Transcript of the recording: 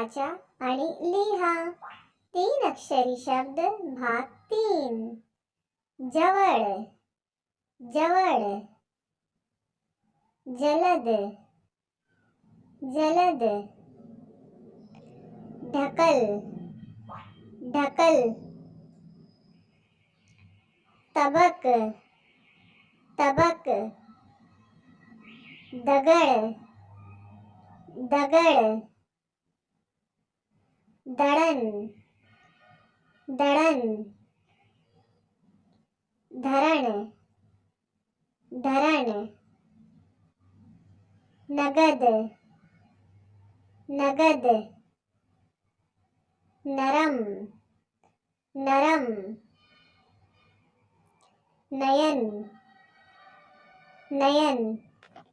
वाचा आणि लिहा. 3 अक्षरी शब्द भाग 3. जवळ, जवळ. जलद, जलद. ढकल, ढकल. तबक, तबक. दगड, दगड. दळण, दळण. धरण, धरण. नगद, नगद. नरम, नरम. नयन, नयन.